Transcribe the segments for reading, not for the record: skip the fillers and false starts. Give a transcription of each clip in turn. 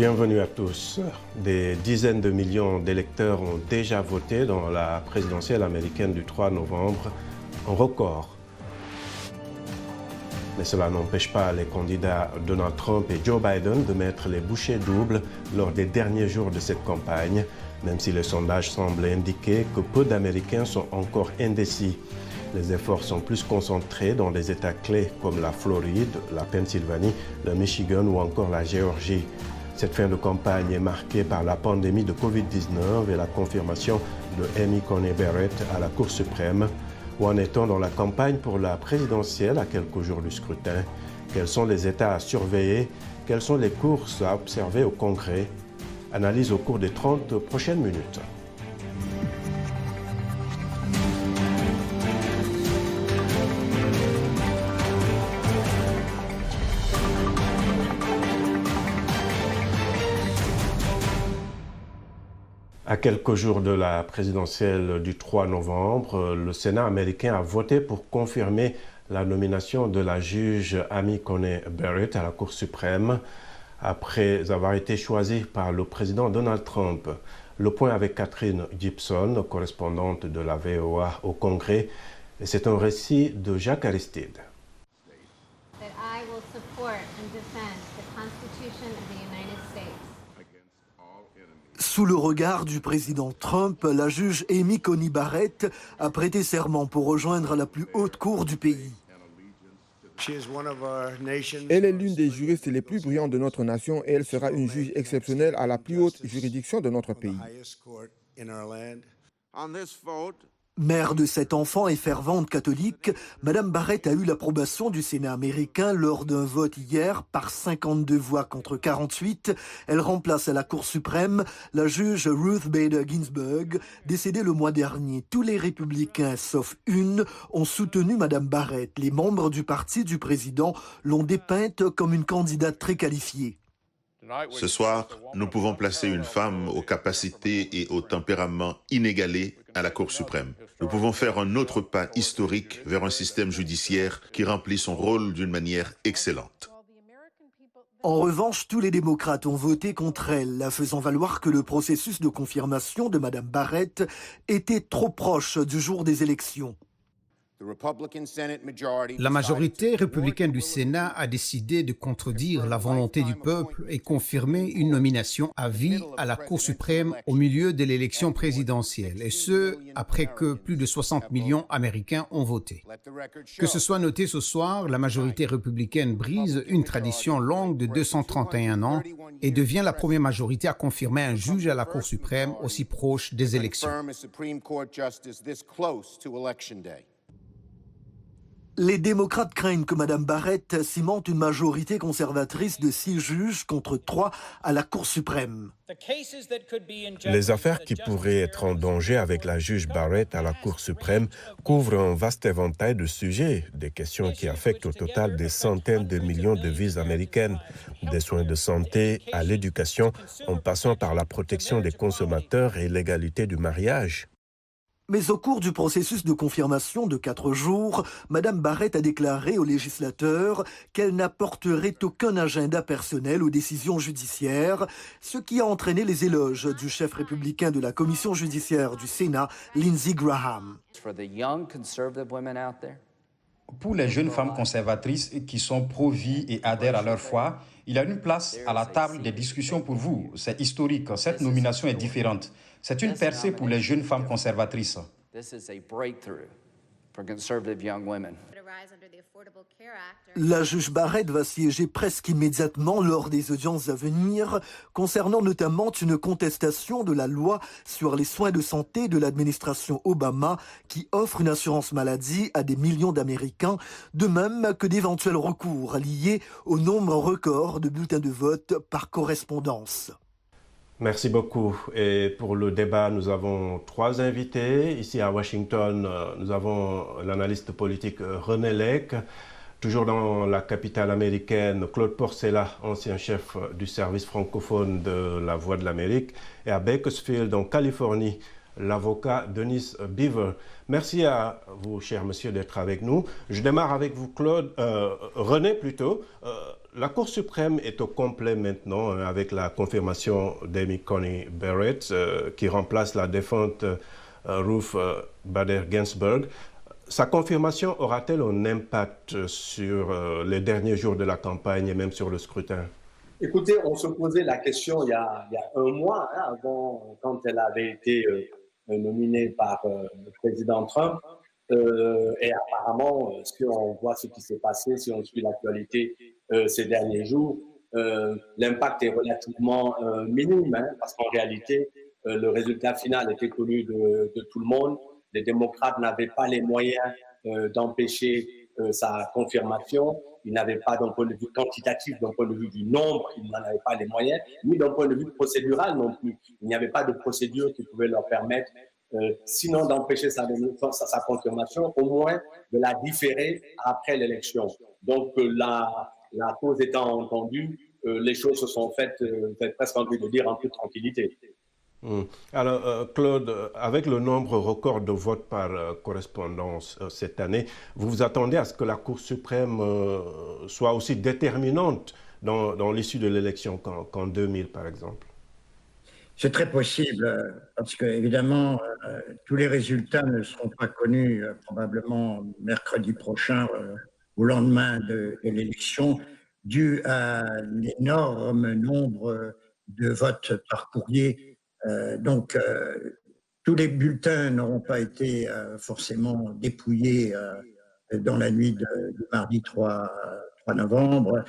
Bienvenue à tous. Des dizaines de millions d'électeurs ont déjà voté dans la présidentielle américaine du 3 novembre, un record. Mais cela n'empêche pas les candidats Donald Trump et Joe Biden de mettre les bouchées doubles lors des derniers jours de cette campagne, même si les sondages semblent indiquer que peu d'Américains sont encore indécis. Les efforts sont plus concentrés dans des États clés comme la Floride, la Pennsylvanie, le Michigan ou encore la Géorgie. Cette fin de campagne est marquée par la pandémie de Covid-19 et la confirmation de Amy Coney Barrett à la Cour suprême. Où en est-on dans la campagne pour la présidentielle à quelques jours du scrutin? Quels sont les États à surveiller? Quelles sont les courses à observer au Congrès? Analyse au cours des 30 prochaines minutes. À quelques jours de la présidentielle du 3 novembre, le Sénat américain a voté pour confirmer la nomination de la juge Amy Coney Barrett à la Cour suprême après avoir été choisie par le président Donald Trump. Le point avec Catherine Gibson, correspondante de la VOA au Congrès, et c'est un récit de Jacques Aristide. Sous le regard du président Trump, la juge Amy Coney Barrett a prêté serment pour rejoindre la plus haute cour du pays. Elle est l'une des juristes les plus brillantes de notre nation et elle sera une juge exceptionnelle à la plus haute juridiction de notre pays. Mère de 7 enfants et fervente catholique, Mme Barrett a eu l'approbation du Sénat américain lors d'un vote hier par 52 voix contre 48. Elle remplace à la Cour suprême la juge Ruth Bader Ginsburg, décédée le mois dernier. Tous les républicains, sauf une, ont soutenu Mme Barrett. Les membres du parti du président l'ont dépeinte comme une candidate très qualifiée. Ce soir, nous pouvons placer une femme aux capacités et au tempérament inégalés à la Cour suprême. Nous pouvons faire un autre pas historique vers un système judiciaire qui remplit son rôle d'une manière excellente. En revanche, tous les démocrates ont voté contre elle, la faisant valoir que le processus de confirmation de Mme Barrett était trop proche du jour des élections. La majorité républicaine du Sénat a décidé de contredire la volonté du peuple et confirmer une nomination à vie à la Cour suprême au milieu de l'élection présidentielle, et ce, après que plus de 60 millions d'Américains ont voté. Que ce soit noté ce soir, la majorité républicaine brise une tradition longue de 231 ans et devient la première majorité à confirmer un juge à la Cour suprême aussi proche des élections. Les démocrates craignent que Mme Barrett cimente une majorité conservatrice de 6 juges contre 3 à la Cour suprême. Les affaires qui pourraient être en danger avec la juge Barrett à la Cour suprême couvrent un vaste éventail de sujets, des questions qui affectent au total des centaines de millions de vies américaines, des soins de santé à l'éducation, en passant par la protection des consommateurs et l'égalité du mariage. Mais au cours du processus de confirmation de 4 jours, Mme Barrett a déclaré aux législateurs qu'elle n'apporterait aucun agenda personnel aux décisions judiciaires, ce qui a entraîné les éloges du chef républicain de la commission judiciaire du Sénat, Lindsey Graham. Pour les jeunes femmes conservatrices qui sont pro-vie et adhèrent à leur foi, il y a une place à la table des discussions pour vous. C'est historique. Cette nomination est différente. C'est une percée pour les jeunes femmes conservatrices. La juge Barrett va siéger presque immédiatement lors des audiences à venir, concernant notamment une contestation de la loi sur les soins de santé de l'administration Obama qui offre une assurance maladie à des millions d'Américains, de même que d'éventuels recours liés au nombre record de bulletins de vote par correspondance. Merci beaucoup. Et pour le débat, nous avons 3 invités. Ici à Washington, nous avons l'analyste politique René Lake. Toujours dans la capitale américaine, Claude Porcella, ancien chef du service francophone de La Voix de l'Amérique. Et à Bakersfield, en Californie, l'avocat Denis Beaver. Merci à vous, cher monsieur, d'être avec nous. Je démarre avec vous, Claude. René, plutôt. La Cour suprême est au complet maintenant avec la confirmation d'Amy Coney Barrett qui remplace la défunte Ruth Bader Ginsburg. Sa confirmation aura-t-elle un impact sur les derniers jours de la campagne et même sur le scrutin? Écoutez, on se posait la question il y a un mois, avant, quand elle avait été nominée par le président Trump. Et apparemment, si on voit ce qui s'est passé, si on suit l'actualité ces derniers jours, l'impact est relativement minime, parce qu'en réalité, le résultat final était connu de tout le monde. Les démocrates n'avaient pas les moyens d'empêcher sa confirmation. Ils n'avaient pas, d'un point de vue quantitatif, d'un point de vue du nombre, ils n'en avaient pas les moyens, ni d'un point de vue procédural non plus. Il n'y avait pas de procédure qui pouvait leur permettre sinon d'empêcher sa confirmation, au moins de la différer après l'élection. Donc la cause étant entendue, les choses se sont faites, presque envie de dire, en toute tranquillité. Alors, Claude, avec le nombre record de votes par correspondance cette année, vous vous attendez à ce que la Cour suprême soit aussi déterminante dans l'issue de l'élection qu'en 2000, par exemple? C'est très possible, parce que évidemment, tous les résultats ne seront pas connus probablement mercredi prochain au lendemain de l'élection, dû à l'énorme nombre de votes par courrier. Donc, tous les bulletins n'auront pas été forcément dépouillés dans la nuit du mardi 3 novembre.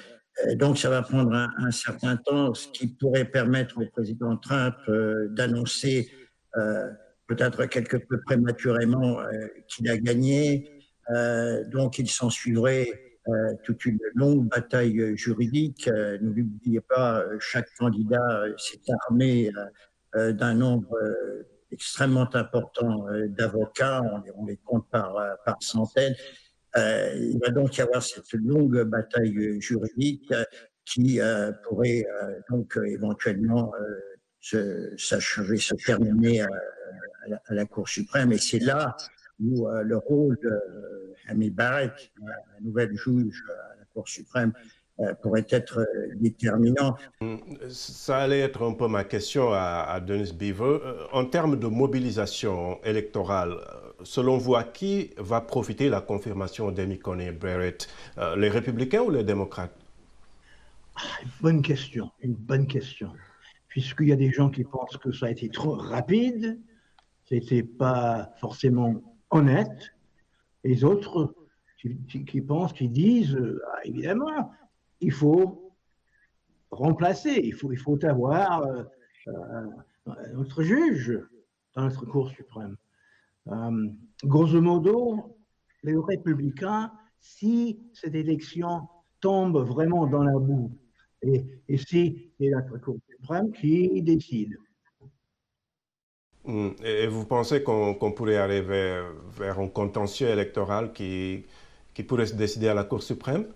Donc, ça va prendre un certain temps, ce qui pourrait permettre au président Trump d'annoncer peut-être quelque peu prématurément qu'il a gagné. Donc, il s'ensuivrait toute une longue bataille juridique. N'oubliez pas, chaque candidat s'est armé d'un nombre extrêmement important d'avocats, on les compte par centaines. Il va donc y avoir cette longue bataille juridique qui pourrait donc éventuellement s'achever, se terminer à la Cour suprême. Et c'est là où le rôle d'Amy Barrett, la nouvelle juge à la Cour suprême, pourrait être déterminant. Ça allait être un peu ma question à Denis Beaver. En termes de mobilisation électorale, selon vous, à qui va profiter la confirmation d'Amy Coney Barrett? Les républicains ou les démocrates? Une bonne question. Puisqu'il y a des gens qui pensent que ça a été trop rapide, c'était pas forcément honnête. Les autres qui disent, évidemment, il faut remplacer, il faut avoir notre juge dans notre Cour suprême. Grosso modo, les républicains, si cette élection tombe vraiment dans la boue, et si c'est la Cour suprême qui décide. Et vous pensez qu'on pourrait arriver vers un contentieux électoral qui pourrait se décider à la Cour suprême?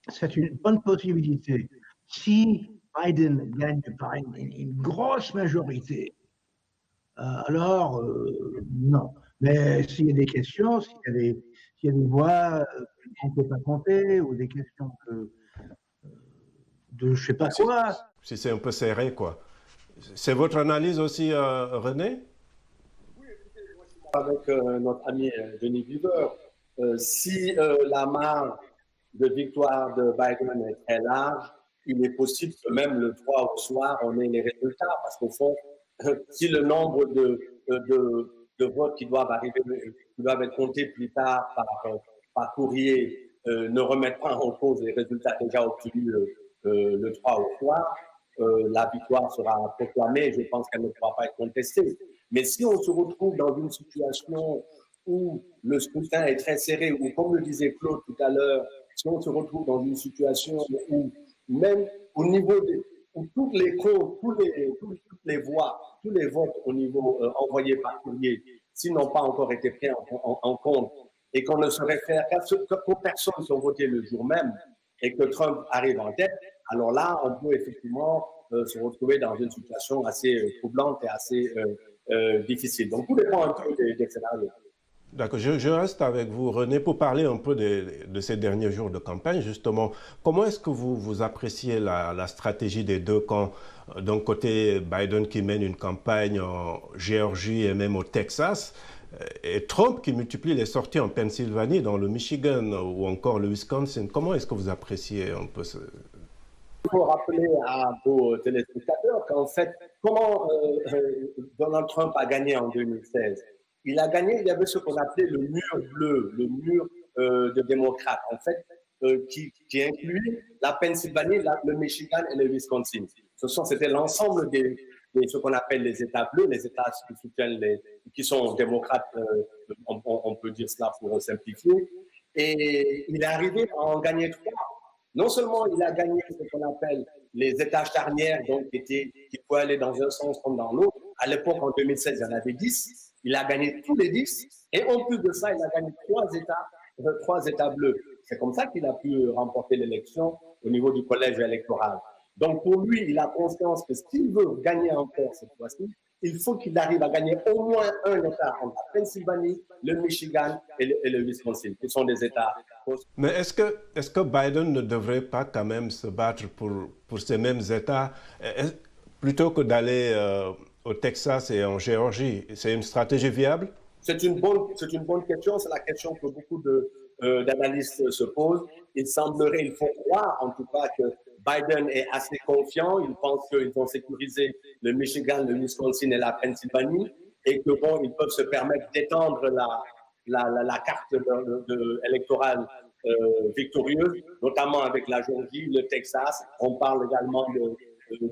C'est une bonne possibilité. Si Biden gagne par une grosse majorité, alors non. Mais s'il y a des questions, s'il y a des voix qu'on ne peut pas compter, ou des questions de je ne sais pas quoi. Si c'est un peu serré, quoi. C'est votre analyse aussi, René? Oui, écoutez, moi je suis avec notre ami Denis Beaver. Si la marge de victoire de Biden est très large, il est possible que même le 3 au soir, on ait les résultats. Parce qu'au fond, si le nombre de votes qui doivent arriver, qui doivent être comptés plus tard par courrier, ne remettent pas en cause les résultats déjà obtenus le 3 au soir, la victoire sera proclamée et je pense qu'elle ne pourra pas être contestée. Mais si on se retrouve dans une situation où le scrutin est très serré, ou comme le disait Claude tout à l'heure, si on se retrouve dans une situation où même au niveau où toutes les comptes, toutes les voix, tous les votes au niveau envoyés par courrier, s'ils n'ont pas encore été pris en compte et qu'on ne se réfère qu'aux personnes qui ont voté le jour même et que Trump arrive en tête, alors là, on peut effectivement se retrouver dans une situation assez troublante et assez difficile. Donc, tout dépend un peu des scénarios. D'accord, je reste avec vous, René, pour parler un peu de ces derniers jours de campagne, justement. Comment est-ce que vous appréciez la stratégie des deux camps? D'un côté, Biden qui mène une campagne en Géorgie et même au Texas, et Trump qui multiplie les sorties en Pennsylvanie, dans le Michigan ou encore le Wisconsin. Comment est-ce que vous appréciez un peu ce... Il faut rappeler à vos téléspectateurs qu'en fait, comment Donald Trump a gagné en 2016? Il a gagné, il y avait ce qu'on appelait le mur bleu, le mur de démocrates, en fait, qui incluait la Pennsylvanie, le Michigan et le Wisconsin. C'était l'ensemble de ce qu'on appelle les États bleus, les États qui soutiennent qui sont démocrates, on peut dire cela pour simplifier. Et il est arrivé à en gagner 3. Non seulement il a gagné ce qu'on appelle les États charnières, donc qui pouvaient aller dans un sens comme dans l'autre. À l'époque, en 2016, il y en avait 10. Il a gagné tous les 10. Et en plus de ça, il a gagné 3 États bleus. C'est comme ça qu'il a pu remporter l'élection au niveau du collège électoral. Donc pour lui, il a conscience que s'il veut gagner encore cette fois-ci, il faut qu'il arrive à gagner au moins un État entre la Pennsylvanie, le Michigan et le Wisconsin, qui sont des États. Mais est-ce que Biden ne devrait pas quand même se battre pour ces mêmes États plutôt que d'aller au Texas et en Géorgie? C'est une stratégie viable? C'est une bonne question. C'est la question que beaucoup d'analystes se posent. Il semblerait, il faut croire en tout cas que Biden est assez confiant. Il pense qu'ils vont sécuriser le Michigan, le Wisconsin et la Pennsylvanie et que bon, ils peuvent se permettre d'étendre la carte électorale victorieuse, notamment avec la Géorgie, le Texas. On parle également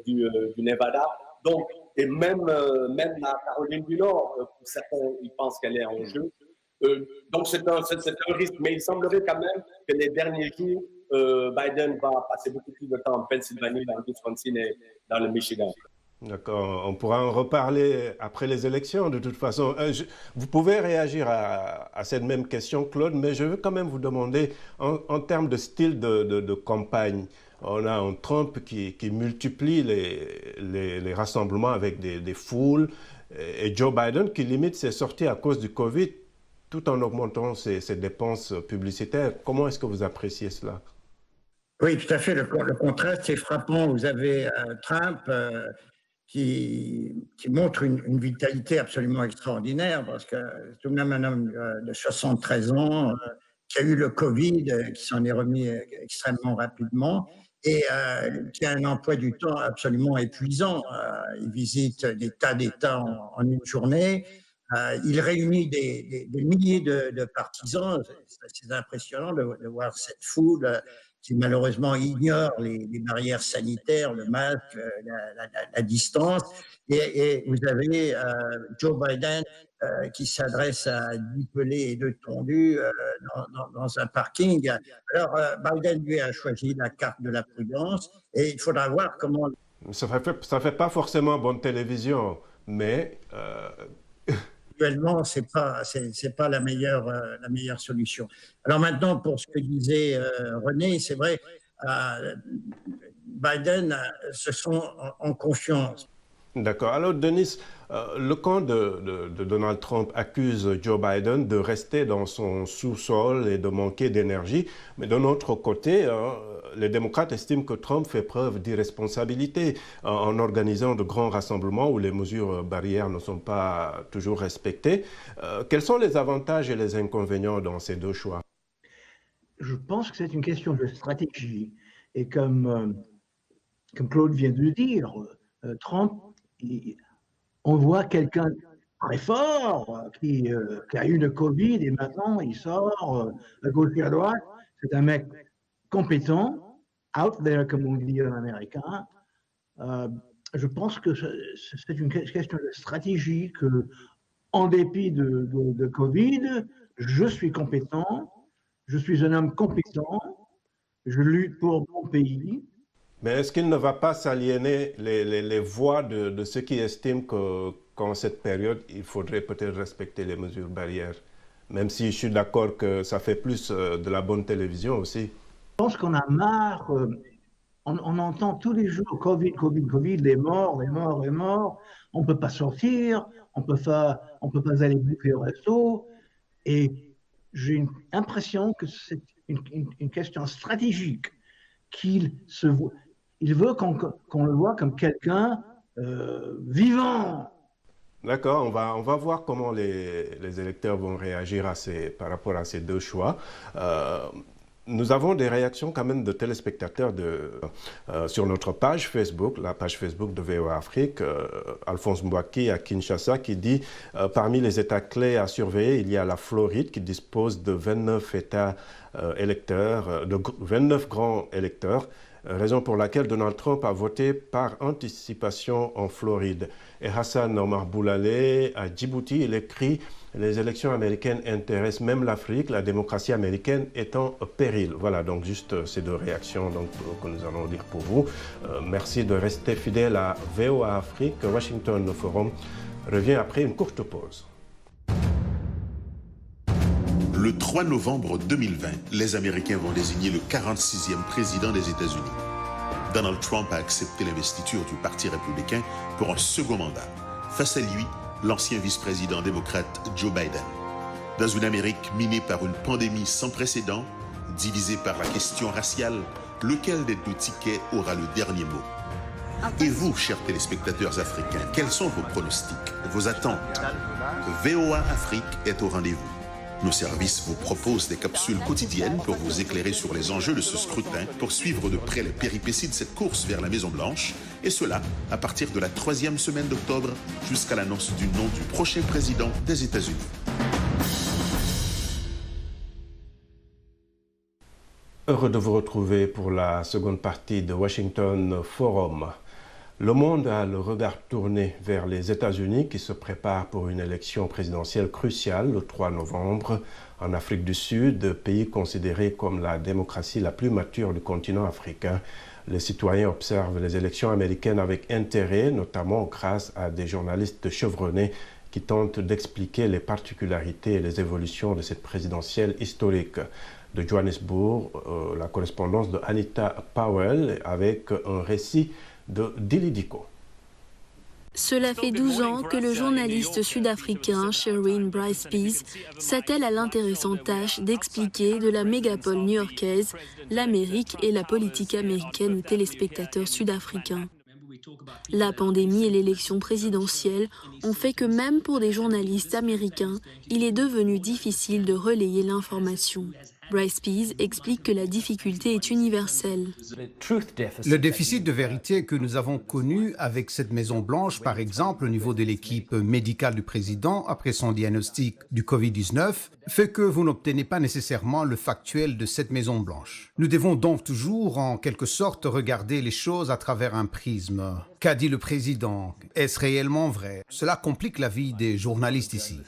du Nevada. Donc, et même la Caroline du Nord, pour certains, ils pensent qu'elle est en jeu. Donc, c'est un risque. Mais il semblerait quand même que les derniers jours, Biden va passer beaucoup plus de temps en Pennsylvanie, dans le Wisconsin et dans le Michigan. D'accord, on pourra en reparler après les élections de toute façon. Vous pouvez réagir à cette même question, Claude, mais je veux quand même vous demander, en termes de style de campagne, on a un Trump qui multiplie les rassemblements avec des foules, et Joe Biden qui limite ses sorties à cause du Covid, tout en augmentant ses dépenses publicitaires. Comment est-ce que vous appréciez cela? Oui, tout à fait. Le contraste est frappant. Vous avez Trump qui montre une vitalité absolument extraordinaire, parce que c'est tout de même un homme de 73 ans qui a eu le Covid, qui s'en est remis extrêmement rapidement, et qui a un emploi du temps absolument épuisant. Il visite des tas d'États en une journée. Il réunit des milliers de partisans. C'est impressionnant de voir cette foule qui malheureusement ignore les barrières sanitaires, le masque, la distance. Et vous avez Joe Biden qui s'adresse à 10 pelés et 2 tondus dans un parking. Alors, Biden, lui, a choisi la carte de la prudence, et il faudra voir comment... Ça fait pas forcément bonne télévision, mais... Actuellement, c'est pas la meilleure solution. Alors maintenant, pour ce que disait René, c'est vrai, Biden se sent en confiance. D'accord. Alors, Denis, le camp de Donald Trump accuse Joe Biden de rester dans son sous-sol et de manquer d'énergie. Mais d'un autre côté, les démocrates estiment que Trump fait preuve d'irresponsabilité en organisant de grands rassemblements où les mesures barrières ne sont pas toujours respectées. Quels sont les avantages et les inconvénients dans ces deux choix? Je pense que c'est une question de stratégie. Et comme Claude vient de le dire, Trump, on voit quelqu'un très fort qui a eu le Covid et maintenant il sort à gauche et à droite. C'est un mec compétent, out there comme on dit en américain. Je pense que c'est une question de stratégie, que en dépit de Covid, je suis compétent, je suis un homme compétent, je lutte pour mon pays. Mais est-ce qu'il ne va pas s'aliéner les voix de ceux qui estiment qu'en cette période, il faudrait peut-être respecter les mesures barrières? Même si je suis d'accord que ça fait plus de la bonne télévision aussi. Je pense qu'on a marre. On entend tous les jours Covid, les morts. On ne peut pas sortir, on peut pas aller bouffer au resto. Et j'ai l'impression que c'est une question stratégique, il veut qu'on le voit comme quelqu'un vivant. D'accord, on va voir comment les électeurs vont réagir par rapport à ces deux choix. Nous avons des réactions quand même de téléspectateurs sur notre page Facebook, la page Facebook de VOA Afrique. Alphonse Mbouaki à Kinshasa qui dit parmi les États clés à surveiller, il y a la Floride qui dispose de 29 États électeurs, de 29 grands électeurs, raison pour laquelle Donald Trump a voté par anticipation en Floride. Et Hassan Omar Boulalé à Djibouti, il écrit « Les élections américaines intéressent même l'Afrique, la démocratie américaine est en péril ». Voilà, donc juste ces deux réactions que nous allons dire pour vous. Merci de rester fidèle à VOA Afrique. Washington Forum revient après une courte pause. Le 3 novembre 2020, les Américains vont désigner le 46e président des États-Unis. Donald Trump a accepté l'investiture du Parti républicain pour un second mandat. Face à lui, l'ancien vice-président démocrate Joe Biden. Dans une Amérique minée par une pandémie sans précédent, divisée par la question raciale, lequel des deux tickets aura le dernier mot? Et vous, chers téléspectateurs africains, quels sont vos pronostics, vos attentes? VOA Afrique est au rendez-vous. Nos services vous proposent des capsules quotidiennes pour vous éclairer sur les enjeux de ce scrutin, pour suivre de près les péripéties de cette course vers la Maison-Blanche, et cela à partir de la 3e semaine d'octobre jusqu'à l'annonce du nom du prochain président des États-Unis. Heureux de vous retrouver pour la seconde partie de Washington Forum. Le monde a le regard tourné vers les États-Unis qui se préparent pour une élection présidentielle cruciale le 3 novembre en Afrique du Sud, pays considéré comme la démocratie la plus mature du continent africain. Les citoyens observent les élections américaines avec intérêt, notamment grâce à des journalistes chevronnés qui tentent d'expliquer les particularités et les évolutions de cette présidentielle historique. De Johannesburg, la correspondance de Anita Powell avec un récit de Dilidico. Cela fait 12 ans que le journaliste sud-africain Sherwin Bryce Pease s'attelle à l'intéressante tâche d'expliquer de la mégapole new-yorkaise l'Amérique et la politique américaine aux téléspectateurs sud-africains. La pandémie et l'élection présidentielle ont fait que même pour des journalistes américains, il est devenu difficile de relayer l'information. Bryce Pease explique que la difficulté est universelle. Le déficit de vérité que nous avons connu avec cette Maison-Blanche, par exemple, au niveau de l'équipe médicale du président après son diagnostic du Covid-19, fait que vous n'obtenez pas nécessairement le factuel de cette Maison-Blanche. Nous devons donc toujours, en quelque sorte, regarder les choses à travers un prisme. Qu'a dit le président? Est-ce réellement vrai? Cela complique la vie des journalistes ici.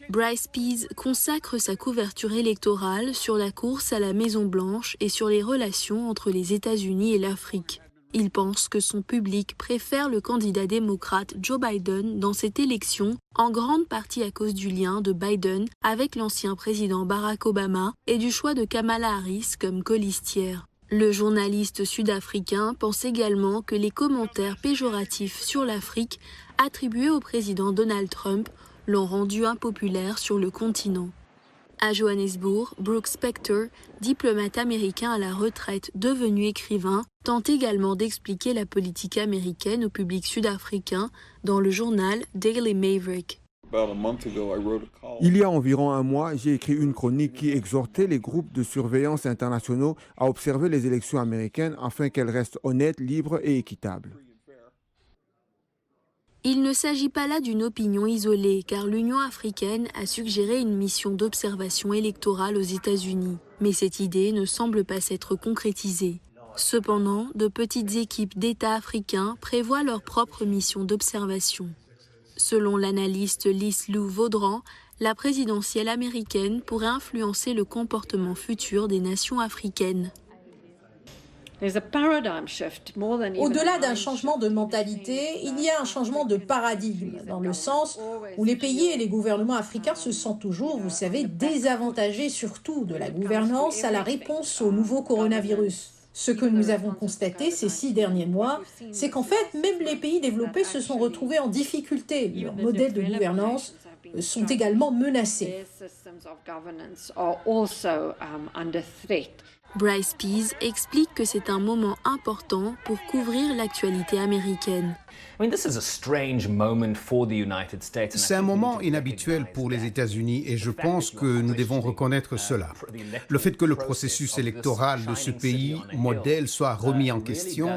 Bryce Pease consacre sa couverture électorale sur la course à la Maison-Blanche et sur les relations entre les États-Unis et l'Afrique. Il pense que son public préfère le candidat démocrate Joe Biden dans cette élection, en grande partie à cause du lien de Biden avec l'ancien président Barack Obama et du choix de Kamala Harris comme colistière. Le journaliste sud-africain pense également que les commentaires péjoratifs sur l'Afrique attribués au président Donald Trump l'ont rendu impopulaire sur le continent. À Johannesburg, Brooke Spector, diplomate américain à la retraite devenu écrivain, tente également d'expliquer la politique américaine au public sud-africain dans le journal Daily Maverick. Il y a environ un mois, j'ai écrit une chronique qui exhortait les groupes de surveillance internationaux à observer les élections américaines afin qu'elles restent honnêtes, libres et équitables. Il ne s'agit pas là d'une opinion isolée, car l'Union africaine a suggéré une mission d'observation électorale aux États-Unis. Mais cette idée ne semble pas s'être concrétisée. Cependant, de petites équipes d'États africains prévoient leur propre mission d'observation. Selon l'analyste Lise Lou Vaudran, la présidentielle américaine pourrait influencer le comportement futur des nations africaines. Au-delà d'un changement de mentalité, il y a un changement de paradigme, dans le sens où les pays et les gouvernements africains se sentent toujours, vous savez, désavantagés surtout de la gouvernance à la réponse au nouveau coronavirus. Ce que nous avons constaté ces 6 derniers mois, c'est qu'en fait, même les pays développés se sont retrouvés en difficulté. Leur modèle de gouvernance sont également menacés. Bryce Pease explique que c'est un moment important pour couvrir l'actualité américaine. C'est un moment inhabituel pour les États-Unis et je pense que nous devons reconnaître cela. Le fait que le processus électoral de ce pays modèle soit remis en question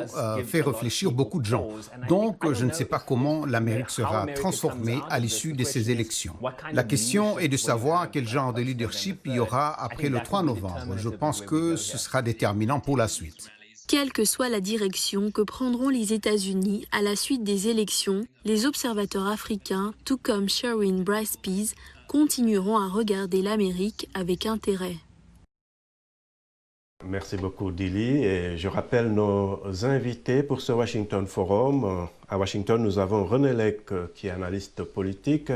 fait réfléchir beaucoup de gens. Donc, je ne sais pas comment l'Amérique sera transformée à l'issue de ces élections. La question est de savoir quel genre de leadership il y aura après le 3 novembre. Je pense que ce sera déterminant pour la suite. Quelle que soit la direction que prendront les États-Unis à la suite des élections, les observateurs africains, tout comme Sherwin Bryce Pease, continueront à regarder l'Amérique avec intérêt. Merci beaucoup, Dili. Et je rappelle nos invités pour ce Washington Forum. À Washington, nous avons René Lec, qui est analyste politique,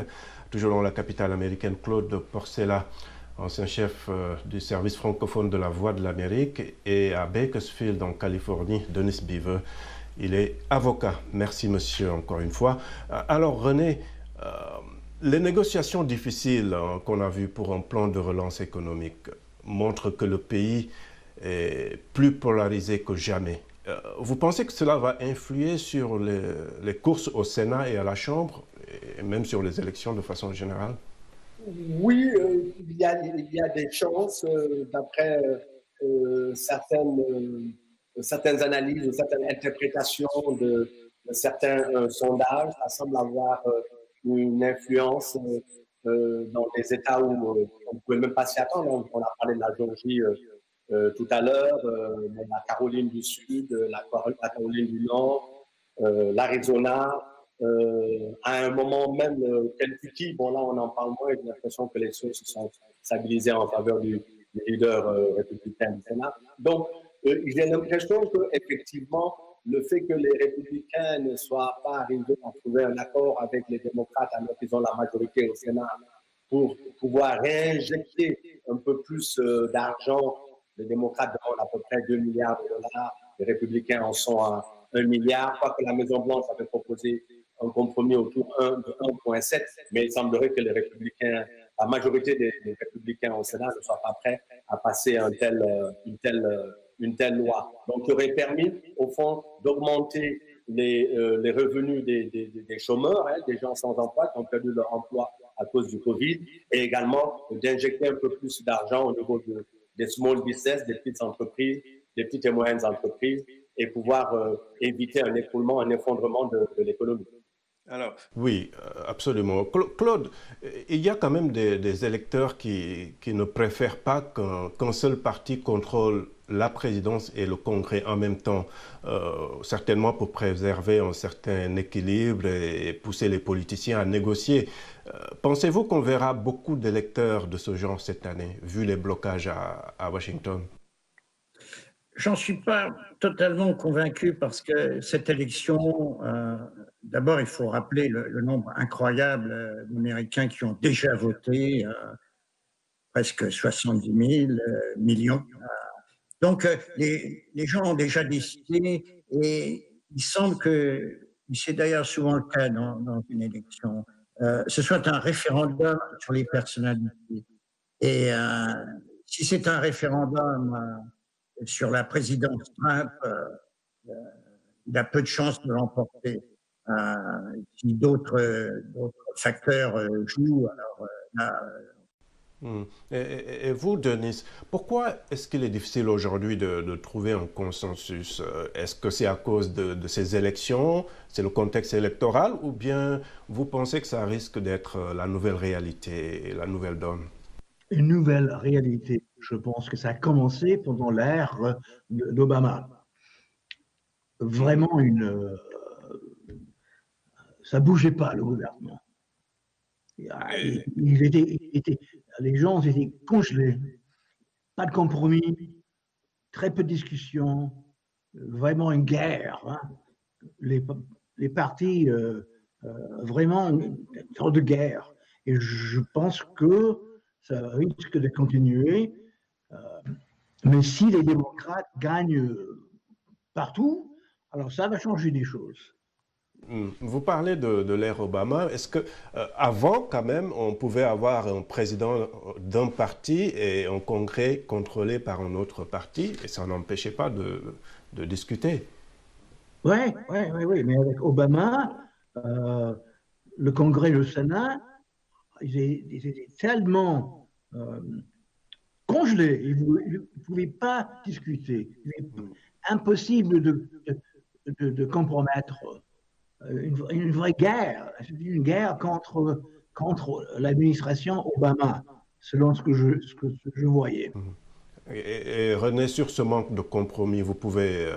toujours dans la capitale américaine, Claude Porcella, ancien chef du service francophone de la Voix de l'Amérique, et à Bakersfield, en Californie, Denis Beaver. Il est avocat. Merci, monsieur, encore une fois. Alors, René, les négociations difficiles qu'on a vues pour un plan de relance économique montrent que le pays est plus polarisé que jamais. Vous pensez que cela va influer sur les courses au Sénat et à la Chambre, et même sur les élections de façon générale? Oui, il y a des chances, d'après certaines analyses, certaines interprétations de certains sondages. Ça semble avoir une influence dans les États où on ne pouvait même pas s'y attendre. On a parlé de la Géorgie tout à l'heure, la Caroline du Sud, la Caroline du Nord, l'Arizona. À un moment même, Kentucky, bon là on en parle moins, j'ai l'impression que les choses se sont stabilisées en faveur du leader républicain du Sénat. Donc j'ai l'impression qu'effectivement, le fait que les républicains ne soient pas arrivés à trouver un accord avec les démocrates alors qu'ils ont la majorité au Sénat pour pouvoir réinjecter un peu plus d'argent, les démocrates demandent à peu près 2 milliards de dollars, les républicains en sont à 1 milliard, quoique la Maison-Blanche avait proposé un compromis autour de 1,7, mais il semblerait que les républicains, la majorité des républicains au Sénat ne soient pas prêts à passer une telle loi. Donc, qui aurait permis, au fond, d'augmenter les revenus des chômeurs, des gens sans emploi qui ont perdu leur emploi à cause du Covid, et également d'injecter un peu plus d'argent au niveau des small business, des petites entreprises, des petites et moyennes entreprises, et pouvoir éviter un écroulement, un effondrement de l'économie. Alors, oui, absolument. Claude, il y a quand même des électeurs qui ne préfèrent pas qu'un seul parti contrôle la présidence et le Congrès en même temps, certainement pour préserver un certain équilibre et pousser les politiciens à négocier. Pensez-vous qu'on verra beaucoup d'électeurs de ce genre cette année, vu les blocages à Washington? J'en suis pas totalement convaincu parce que cette élection, d'abord, il faut rappeler le nombre incroyable d'Américains qui ont déjà voté, presque 70 000 millions. Donc, les gens ont déjà décidé et il semble que, c'est d'ailleurs souvent le cas dans une élection, ce soit un référendum sur les personnalités. Et si c'est un référendum sur la présidence Trump, il a peu de chances de l'emporter. Si d'autres facteurs jouent, alors là... Et vous, Denis, pourquoi est-ce qu'il est difficile aujourd'hui de trouver un consensus? Est-ce que c'est à cause de ces élections, c'est le contexte électoral, ou bien vous pensez que ça risque d'être la nouvelle réalité, la nouvelle donne? Une nouvelle réalité. Je pense que ça a commencé pendant l'ère d'Obama. Vraiment, ça bougeait pas, le gouvernement. Les gens étaient congelés. Pas de compromis, très peu de discussions, vraiment une guerre. Hein. Les partis, vraiment, une sorte de guerre. Et je pense que ça risque de continuer. Mais si les démocrates gagnent partout, alors ça va changer des choses. Vous parlez de l'ère Obama. Est-ce que avant, quand même, on pouvait avoir un président d'un parti et un congrès contrôlé par un autre parti et ça n'empêchait pas de discuter? Oui, mais avec Obama, le Congrès et le Sénat, ils étaient tellement congelés, ils ne pouvaient pas discuter. Il est impossible de compromettre une vraie guerre, une guerre contre l'administration Obama, selon ce que je voyais. Et René, sur ce manque de compromis, vous pouvez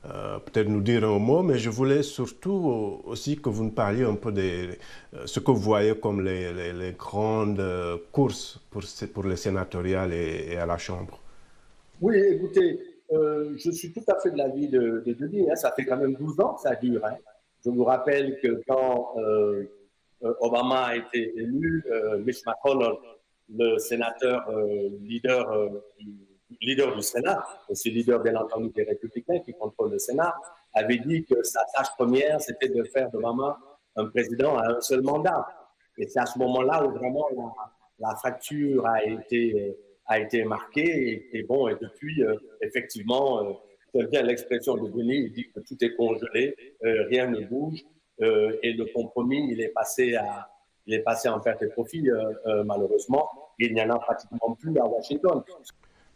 peut-être nous dire un mot, mais je voulais surtout aussi que vous nous parliez un peu de ce que vous voyez comme les grandes courses pour les sénatoriales et à la Chambre. Oui, écoutez, je suis tout à fait de l'avis de Denis. Hein, ça fait quand même 12 ans que ça dure. Hein. Je vous rappelle que quand Obama a été élu, Mitch McConnell, le sénateur leader du Sénat, aussi leader bien entendu des Républicains qui contrôlent le Sénat, avait dit que sa tâche première, c'était de faire d'Obama un président à un seul mandat. Et c'est à ce moment-là où vraiment la fracture a été marquée. Et bon, et depuis, effectivement, c'est bien l'expression de Denis, il dit que tout est congelé, rien ne bouge, et le compromis, il est passé en perte et profit, malheureusement. Il n'y en a pratiquement plus à Washington.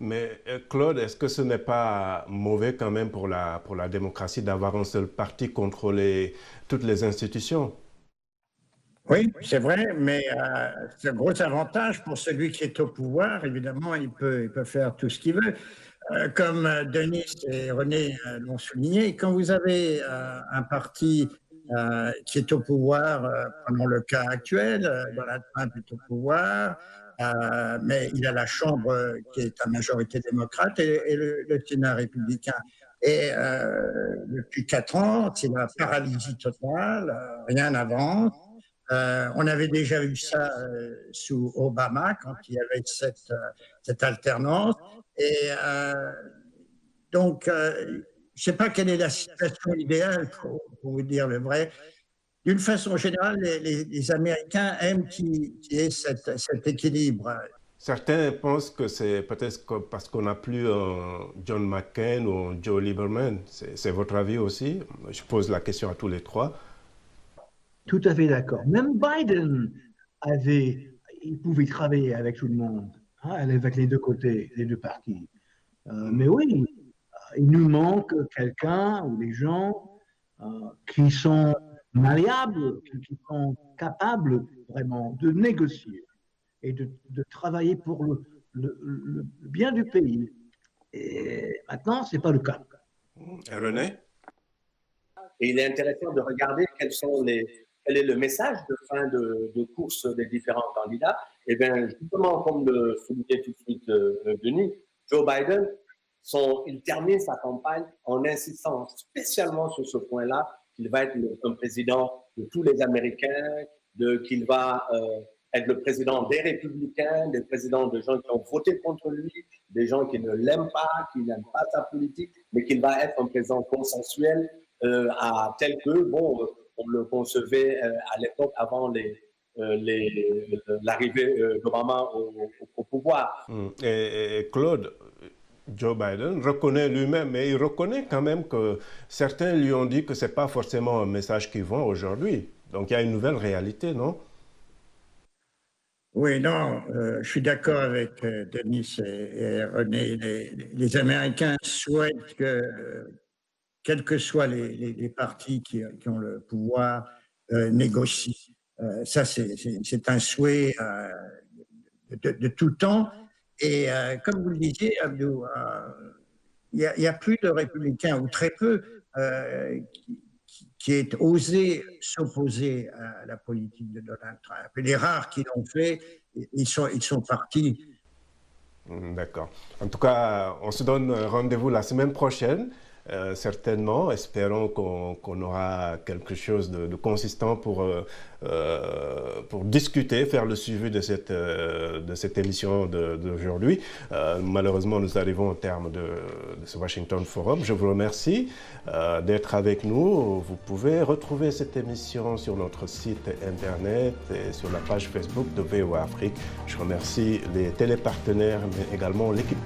Mais Claude, est-ce que ce n'est pas mauvais quand même pour la démocratie d'avoir un seul parti contrôler toutes les institutions? Oui, c'est vrai, mais c'est un gros avantage pour celui qui est au pouvoir. Évidemment, il peut faire tout ce qu'il veut. Comme Denis et René l'ont souligné, quand vous avez un parti qui est au pouvoir, prenons le cas actuel, Donald Trump est au pouvoir, mais il a la Chambre qui est à majorité démocrate et le Sénat républicain. Et depuis 4 ans, c'est la paralysie totale, rien n'avance. On avait déjà eu ça sous Obama, quand il y avait cette alternance. Et donc, je ne sais pas quelle est la situation idéale, pour vous dire le vrai. D'une façon générale, les Américains aiment qu'il y ait cet équilibre. Certains pensent que c'est peut-être parce qu'on n'a plus un John McCain ou un Joe Lieberman. C'est votre avis aussi? Je pose la question à tous les trois. Tout à fait d'accord. Même Biden il pouvait travailler avec tout le monde, hein, avec les deux côtés, les deux partis. Mais oui, il nous manque quelqu'un ou des gens qui sont malléables, qui sont capables vraiment de négocier et de travailler pour le bien du pays. Et maintenant, ce n'est pas le cas. René? Et il est intéressant de regarder quel est le message de fin de course des différents candidats. Et bien, justement, comme le soulignait tout de suite Denis, Joe Biden, il termine sa campagne en insistant spécialement sur ce point-là, qu'il va être un président de tous les Américains, qu'il va être le président des républicains, des présidents de gens qui ont voté contre lui, des gens qui ne l'aiment pas, qui n'aiment pas sa politique, mais qu'il va être un président consensuel tel que, bon, on le concevait à l'époque avant l'arrivée d'Obama au pouvoir. Et Claude, Joe Biden reconnaît lui-même, mais il reconnaît quand même que certains lui ont dit que ce n'est pas forcément un message qui vend aujourd'hui. Donc il y a une nouvelle réalité, non? Oui, non, je suis d'accord avec Denis et René. Les Américains souhaitent que, quels que soient les partis qui ont le pouvoir, négocient. Ça, c'est un souhait de tout temps. Et comme vous le disiez, Abdou, il n'y a plus de républicains, ou très peu, qui aient osé s'opposer à la politique de Donald Trump. Et les rares qui l'ont fait, ils sont partis. D'accord. En tout cas, on se donne rendez-vous la semaine prochaine certainement. Espérons qu'on aura quelque chose de consistant pour discuter, faire le suivi de cette émission d'aujourd'hui. Malheureusement, nous arrivons au terme de ce Washington Forum. Je vous remercie d'être avec nous. Vous pouvez retrouver cette émission sur notre site internet et sur la page Facebook de VOA Afrique. Je remercie les télépartenaires, mais également l'équipe